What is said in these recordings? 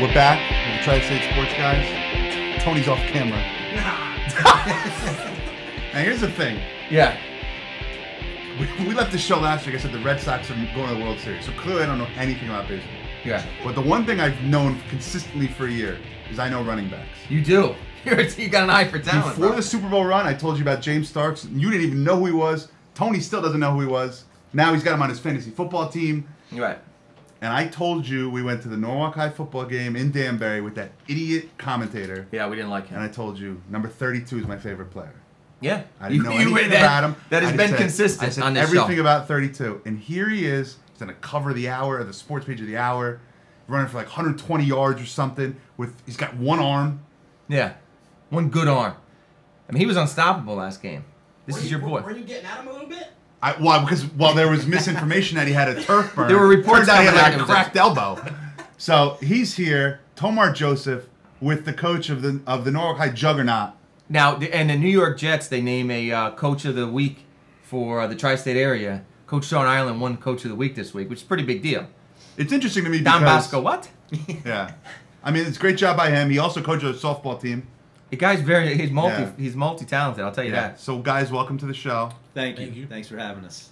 We're back with the Tri-State Sports guys. Tony's off camera. Now here's the thing. Yeah. We left the show last week. I said the Red Sox are going to the World Series. So clearly I don't know anything about baseball. Yeah. But the one thing I've known consistently for a year is I know running backs. You do. You got an eye for talent. Before bro. the Super Bowl run, I told you about James Starks. You didn't even know who he was. Tony still doesn't know who he was. Now he's got him on his fantasy football team. Right. And I told you we went to the Norwalk High football game in Danbury with that idiot commentator. Yeah, we didn't like And I him. told you number 32 is my favorite player. Yeah. I didn't know anything about him. That has I been said- consistent I said on this everything show. about 32. And here he is. He's on the cover of the Hour, or the sports page of the Hour, running for like 120 yards or something. He's got one arm. Yeah. One good arm. I mean, he was unstoppable last game. This is your boy. Were you getting at him a little bit? Why? Because there was misinformation that he had a turf burn. There were reports Turns out he coming had out like it a was cracked elbow. So he's here, Tomar Joseph, with the coach of the Norwalk High juggernaut. Now, and the New York Jets, they name a coach of the week for the tri-state area. Coach Sean Ireland won coach of the week this week, which is a pretty big deal. It's interesting to me because Don Bosco, what? Yeah, I mean it's a great job by him. He also coached a softball team. The guy's he's multi-talented, I'll tell you that. So guys, welcome to the show. Thank you. Thanks for having us.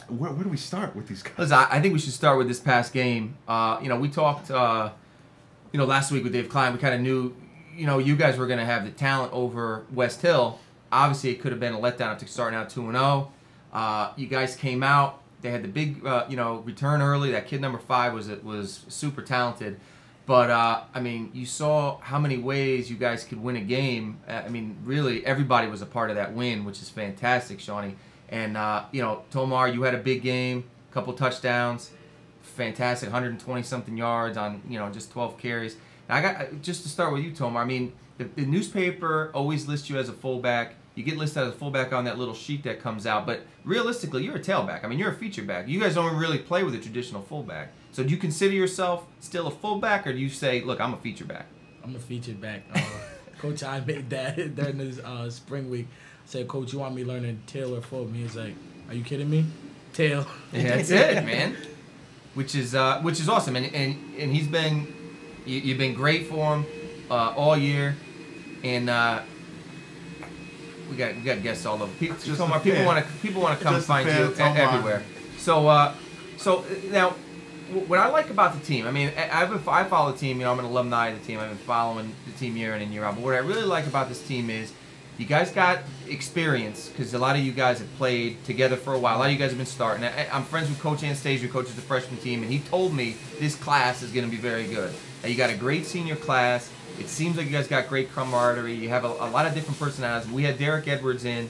Where do we start with these guys? Listen, I think we should start with this past game. We talked, last week with Dave Klein. We kind of knew, you guys were going to have the talent over West Hill. Obviously, it could have been a letdown after starting out 2-0. You guys came out. They had the big, return early. That kid number 5 was super talented. But, you saw how many ways you guys could win a game. Really, everybody was a part of that win, which is fantastic, Shawnee. And, Tomar, you had a big game, a couple touchdowns, fantastic, 120-something yards on, just 12 carries. Now, just to start with you, Tomar, the newspaper always lists you as a fullback. You get listed as a fullback on that little sheet that comes out. But realistically, you're a tailback. You're a feature back. You guys don't really play with a traditional fullback. So do you consider yourself still a fullback, or do you say, look, I'm a feature back? I'm a featured back. Coach, I made that during this spring week. I said, Coach, you want me learning tail or full? And he was like, are you kidding me? Tail. Yeah, that's it, man. Which is awesome. And he's been, you've been great for him all year. And we got guests all over. People want to come find you everywhere. So now, what I like about the team, I follow the team. I'm an alumni of the team. I've been following the team year in and year out. But what I really like about this team is you guys got experience, because a lot of you guys have played together for a while. A lot of you guys have been starting. I'm friends with Coach Anastasia, who coaches the freshman team, and he told me this class is going to be very good. Now, you got a great senior class. It seems like you guys got great camaraderie. You have a lot of different personalities. We had Derek Edwards in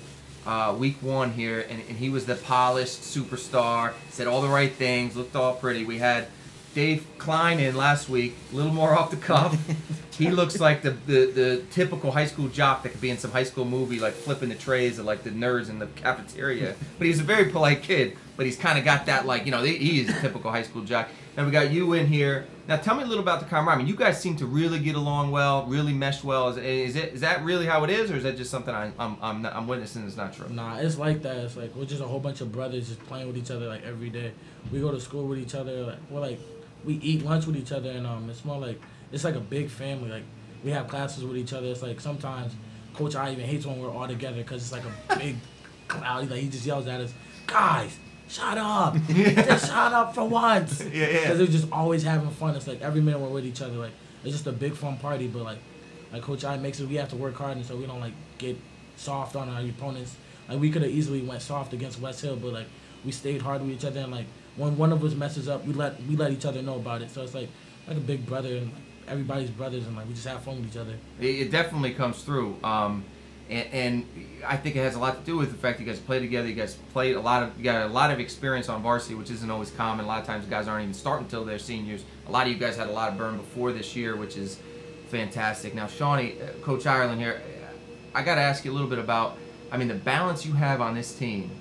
week 1 here, and he was the polished superstar, said all the right things, looked all pretty. We had Dave Klein in last week, a little more off the cuff. He looks like the typical high school jock that could be in some high school movie, like flipping the trays of like the nerds in the cafeteria. But he's a very polite kid, but he's kind of got that he is a typical high school jock. Now we got you in here. Now tell me a little about the camaraderie. You guys seem to really get along well, really mesh well. Is that really how it is, or is that just something I'm witnessing that's not true? Nah, it's like that. It's like we're just a whole bunch of brothers just playing with each other like every day. We go to school with each other. We eat lunch with each other, and it's more like it's like a big family. Like we have classes with each other. It's like sometimes Coach I even hates when we're all together because it's like a big cloud. He just yells at us, guys, shut up! Just shut up for once. Yeah. Because they're just always having fun. It's like every minute we're with each other. Like it's just a big fun party. But like Coach I makes it, we have to work hard, and so we don't get soft on our opponents. Like we could have easily went soft against West Hill, but like we stayed hard with each other, and like when one of us messes up, we let each other know about it. So it's like a big brother, and everybody's brothers, and like we just have fun with each other. It definitely comes through, and I think it has a lot to do with the fact you guys play together. You guys played you got a lot of experience on varsity, which isn't always common. A lot of times guys aren't even starting until they're seniors. A lot of you guys had a lot of burn before this year, which is fantastic. Now, Shawnee, Coach Ireland here, I got to ask you a little bit about, the balance you have on this team.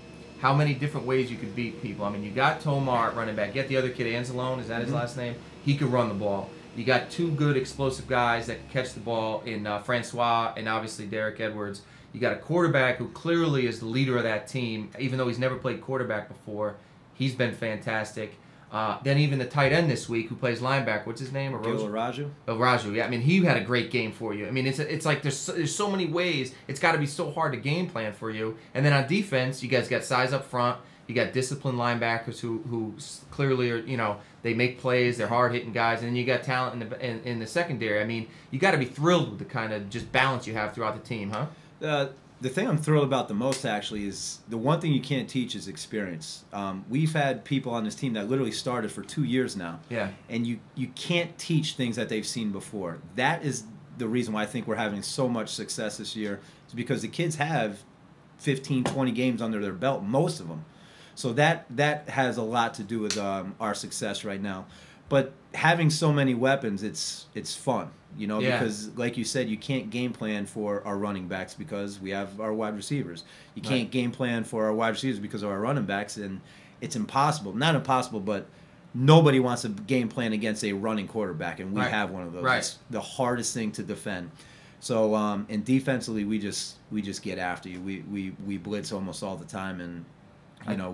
How many different ways you could beat people. You got Tomar at running back. You got the other kid, Anzalone, is that his last name? He could run the ball. You got 2 good explosive guys that can catch the ball in Francois and obviously Derek Edwards. You got a quarterback who clearly is the leader of that team, even though he's never played quarterback before. He's been fantastic. Then even the tight end this week who plays linebacker, what's his name? Raju. Raju, yeah. I mean, he had a great game for you. I mean, it's like there's so many ways. It's got to be so hard to game plan for you. And then on defense, you guys got size up front. You got disciplined linebackers who clearly are, they make plays. They're hard hitting guys, and then you got talent in the secondary. I mean, you got to be thrilled with the kind of just balance you have throughout the team, huh? The thing I'm thrilled about the most, actually, is the one thing you can't teach is experience. We've had people on this team that literally started for 2 years now. Yeah. And you can't teach things that they've seen before. That is the reason why I think we're having so much success this year, is because the kids have 15, 20 games under their belt, most of them. So that has a lot to do with our success right now. But having so many weapons, it's fun. Yeah. Because like you said, you can't game plan for our running backs because we have our wide receivers. You can't game plan for our wide receivers because of our running backs, and it's impossible. Not impossible, but nobody wants to game plan against a running quarterback, and we have one of those. Right. It's the hardest thing to defend. So, and defensively, we just get after you. We blitz almost all the time, and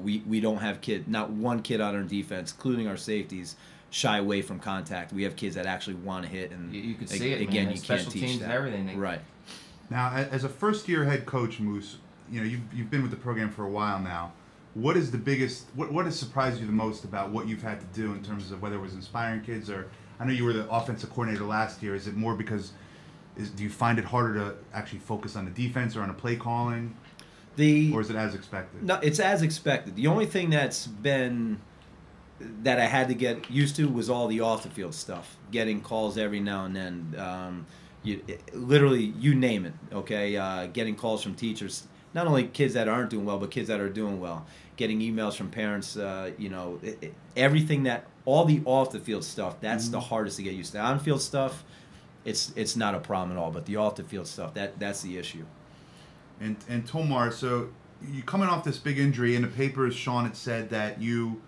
we don't have not one kid on our defense, including our safeties, shy away from contact. We have kids that actually want to hit, and you can see it again. Man. You Special can't teach teams that. And everything. Right. Now, as a first-year head coach, Moose, you've been with the program for a while now. What is the biggest? What has surprised you the most about what you've had to do in terms of whether it was inspiring kids or I know you were the offensive coordinator last year. Is it more because do you find it harder to actually focus on the defense or on the play calling? Or is it as expected? No, it's as expected. The only thing that I had to get used to was all the off the field stuff, getting calls every now and then. Literally, you name it. Okay, getting calls from teachers, not only kids that aren't doing well, but kids that are doing well. Getting emails from parents. Everything all the off the field stuff. That's the hardest to get used to. On field stuff, it's not a problem at all. But the off the field stuff, that's the issue. And Tomar, so you coming off this big injury in the papers, Sean had said that you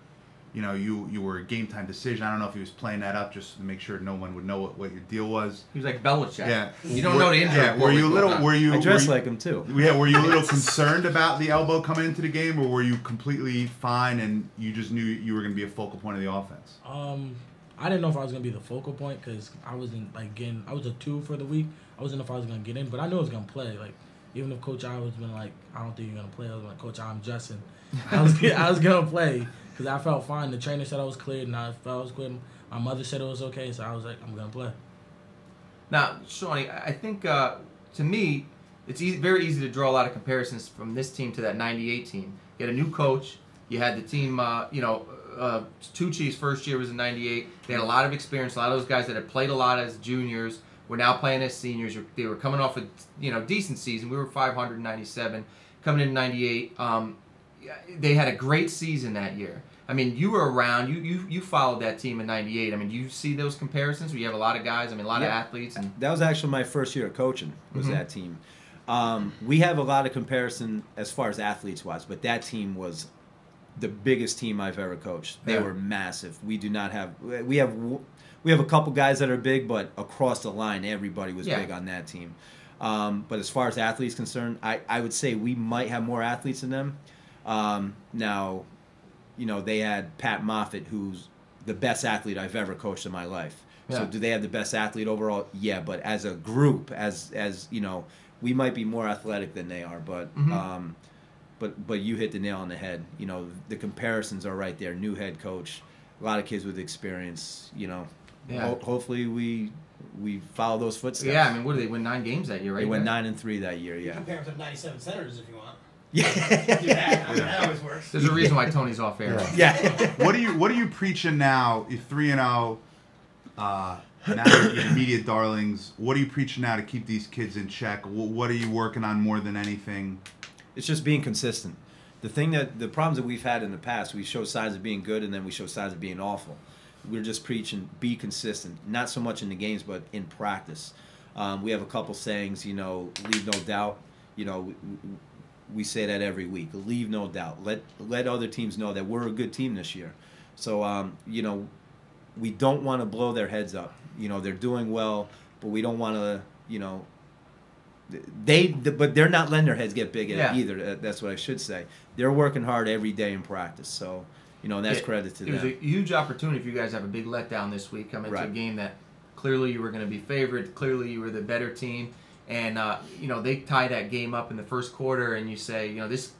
were a game time decision. I don't know if he was playing that up just to make sure no one would know what your deal was. He was like Belichick. Yeah, you don't know the injury. Yeah, were you a little? I dress like him too. Yeah, were you a little concerned about the elbow coming into the game, or were you completely fine and you just knew you were going to be a focal point of the offense? I didn't know if I was going to be the focal point because I wasn't I was a 2 for the week. I wasn't know if I was going to get in, but I knew I was going to play. Even if Coach I was been like, I don't think you're gonna play. I was like, Coach, I'm Justin. I was gonna play because I felt fine. The trainer said I was cleared, and I felt I was cleared. My mother said it was okay, so I was like, I'm gonna play. Now, Shawnee, I think to me, it's very easy to draw a lot of comparisons from this team to that '98 team. You had a new coach. You had the team. Tucci's first year was in '98. They had a lot of experience. A lot of those guys that had played a lot as juniors. We're now playing as seniors. They were coming off a decent season. We were 597 coming in '98. They had a great season that year. I mean, you were around. You followed that team in '98. I mean, do you see those comparisons where you have a lot of guys? I mean, a lot of athletes. And that was actually my first year of coaching. Was that team? We have a lot of comparison as far as athletes wise, but that team was the biggest team I've ever coached. They were massive. We do not have. We have a couple guys that are big, but across the line, everybody was big on that team. But as far as athletes concerned, I would say we might have more athletes than them. Now, they had Pat Moffitt, who's the best athlete I've ever coached in my life. Yeah. So do they have the best athlete overall? Yeah, but as a group, as we might be more athletic than they are. But but you hit the nail on the head. The comparisons are right there. New head coach, a lot of kids with experience. Yeah. Hopefully we follow those footsteps. Yeah, I mean, what did they win 9 games that year, right? They went 9-3 that year. Yeah. You compare them to 97 Senators if you want. Yeah. That always works. There's a reason why Tony's off air. Yeah. What are you preaching now? You're 3-0. Now you're immediate darlings. What are you preaching now to keep these kids in check? What are you working on more than anything? It's just being consistent. The problems that we've had in the past, we show signs of being good and then we show signs of being awful. We're just preaching, be consistent. Not so much in the games, but in practice. We have a couple sayings, leave no doubt. We say that every week. Leave no doubt. Let other teams know that we're a good team this year. So, we don't want to blow their heads up. They're doing well, but we don't want to, but they're not letting their heads get big either. That's what I should say. They're working hard every day in practice. So, And that's credit to them. It was a huge opportunity for you guys to have a big letdown this week, come into a game that clearly you were going to be favored, clearly you were the better team, and they tie that game up in the first quarter, and you say, this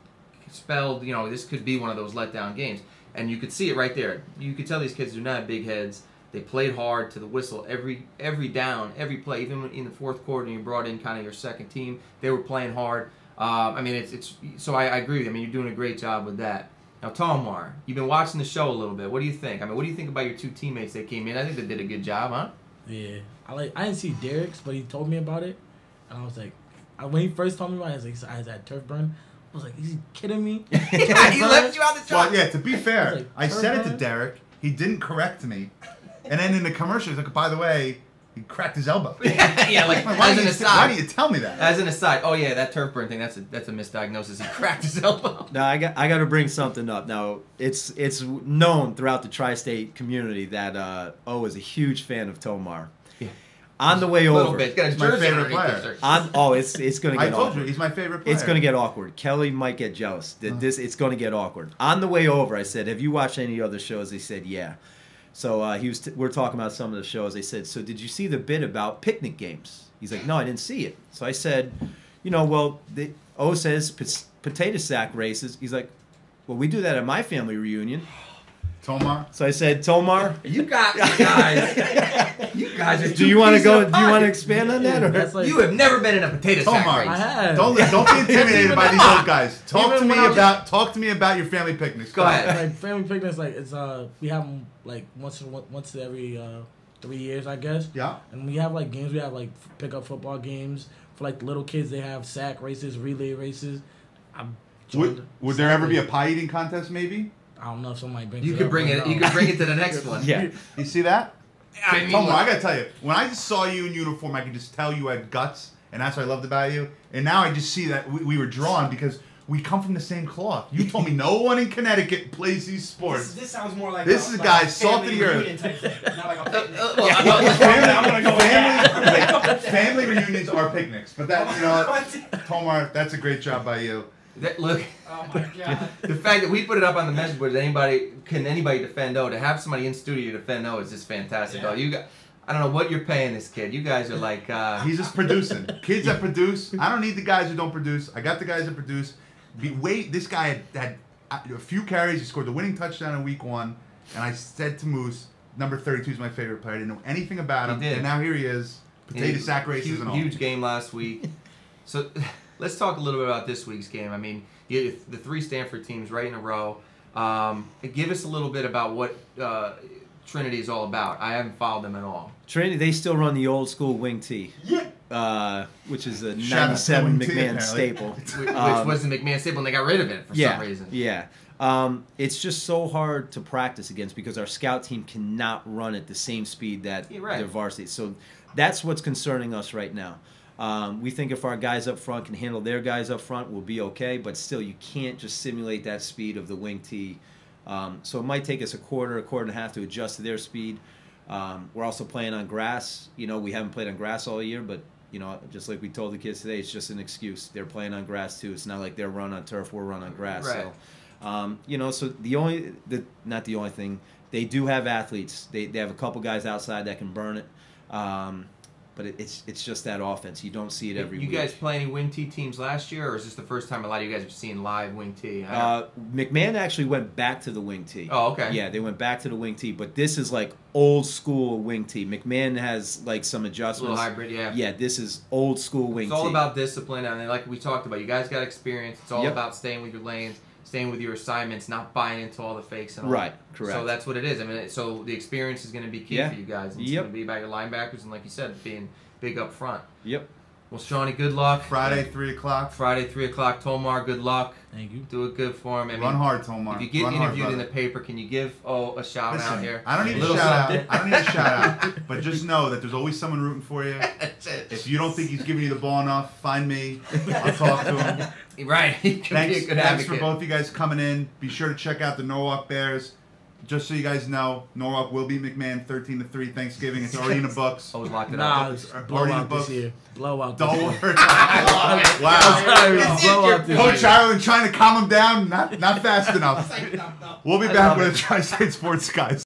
spelled, this could be one of those letdown games, and you could see it right there. You could tell these kids do not have big heads. They played hard to the whistle every down, every play. Even in the fourth quarter, you brought in kind of your second team. They were playing hard. So I agree with you. I mean, you're doing a great job with that. Now, Tomar, you've been watching the show a little bit. What do you think? I mean, what do you think about your two teammates that came in? I think they did a good job, huh? Yeah, I didn't see Derek's, but he told me about it, and I was like, when he first told me about it, I was at turf burn. I was like, is he kidding me? He left you out the truck. Well, yeah. To be fair, like, I said it to Derek. He didn't correct me, and then in the commercial, he's like, by the way, he cracked his elbow. Yeah, like as an aside. Why do you tell me that? As an aside, oh yeah, that turf burn thing. That's a misdiagnosis. He cracked his elbow. Now I got to bring something up. Now it's known throughout the tri-state community that O is a huge fan of Tomar. Yeah. On the way over, a little bit. Got his my jersey favorite on. player. It's gonna get. I told awkward. you he's my favorite player. It's gonna get awkward. Kelly might get jealous. It's gonna get awkward. On the way over, I said, "Have you watched any other shows?" They said, "Yeah." So we're talking about some of the shows. They said, "So did you see the bit about picnic games?" He's like, "No, I didn't see it." So I said, O says potato sack races. He's like, "Well, we do that at my family reunion." Tomar. So I said, "Tomar, You guys are. do you want to go? Do you want to expand on that?" Or? That's like, You have never been in a potato sack Tomar. race. I have. Don't be intimidated by these old guys. Talk Even to when me about your family picnics. Go ahead. Like family picnics, like it's we have them like once every 3 years, I guess. Yeah. And we have like games. We have like pickup football games for like the little kids. They have sack races, relay races. Would there ever be a pie eating contest? Maybe. I don't know if somebody brings. You it could up bring or it. no. You could bring it to the next one. Yeah. You see that? I mean, Tomar, look. I gotta tell you, when I just saw you in uniform, I could just tell you had guts, and that's what I loved about you. And now I just see that we were drawn because we come from the same cloth. You told me no one in Connecticut plays these sports. This sounds more like This is a guy salt of the earth. reunion type thing, not like a picnic. Family reunions are picnics, but that Tomar, that's a great job by you. Look, Oh my god. the fact that we put it up on the message board, can anybody defend O? To have somebody in studio defend O is just fantastic. Yeah. Oh, I don't know what you're paying this kid. You guys are like. He's just producing. Kids that produce. I don't need the guys who don't produce. I got the guys that produce. This guy had a few carries. He scored the winning touchdown in week 1. And I said to Moose, number 32 is my favorite player. I didn't know anything about him. He did. And now here he is. Potato sack races and all. Huge game last week. So let's talk a little bit about this week's game. I mean, the 3 Stanford teams right in a row. Give us a little bit about what Trinity is all about. I haven't followed them at all. Trinity, they still run the old school wing tee. Yeah. Which is a Shout out to 97 Wing T, McMahon apparently. staple. Which was the McMahon staple, and they got rid of it for some reason. Yeah. It's just so hard to practice against because our scout team cannot run at the same speed that their varsity. So that's what's concerning us right now. We think if our guys up front can handle their guys up front, we'll be okay. But still, you can't just simulate that speed of the wing tee. So it might take us a quarter and a half to adjust to their speed. We're also playing on grass. We haven't played on grass all year, but just like we told the kids today, it's just an excuse. They're playing on grass too. It's not like they're run on turf, we're run on grass. Right. So, so not the only thing, they do have athletes. They have a couple guys outside that can burn it. But it's just that offense. You don't see it every week. You guys play any wing tee teams last year, or is this the first time a lot of you guys have seen live wing tee? McMahon actually went back to the wing tee. Oh, okay. Yeah, they went back to the wing tee, but this is like old school wing tee. McMahon has like some adjustments. A little hybrid, yeah. Yeah, this is old school wing tee. It's all about discipline, and like we talked about, you guys got experience. It's all about staying with your lanes, staying with your assignments, not buying into all the fakes and all. Right, correct. So that's what it is. I mean, so the experience is going to be key for you guys. It's going to be about your linebackers, and like you said, being big up front. Yep. Well, Shawnee, good luck. Friday, 3 o'clock. Friday, 3 o'clock. Tomar, good luck. Thank you. Do it good for him. I mean, Run hard, Tomar. If you get Run interviewed hard, in the paper, can you give a shout out here? I don't need a shout out. I don't need a shout out. But just know that there's always someone rooting for you. That's it. If you don't think he's giving you the ball enough, find me. I'll talk to him. Right. He can be a good Thanks advocate. for both of you guys coming in. Be sure to check out the Norwalk Bears. just so you guys know, Norwalk will beat McMahon 13-3 Thanksgiving. It's already in the books. Always locked it Nah, up. it's Already in the blowout books. this year. Blowout this Don't year. worry. I'm Wow. sorry, blowout this Coach year. Ireland trying to calm him down, not fast enough. It's like, no. We'll be I back love with it. a Tri-State Sports, guys.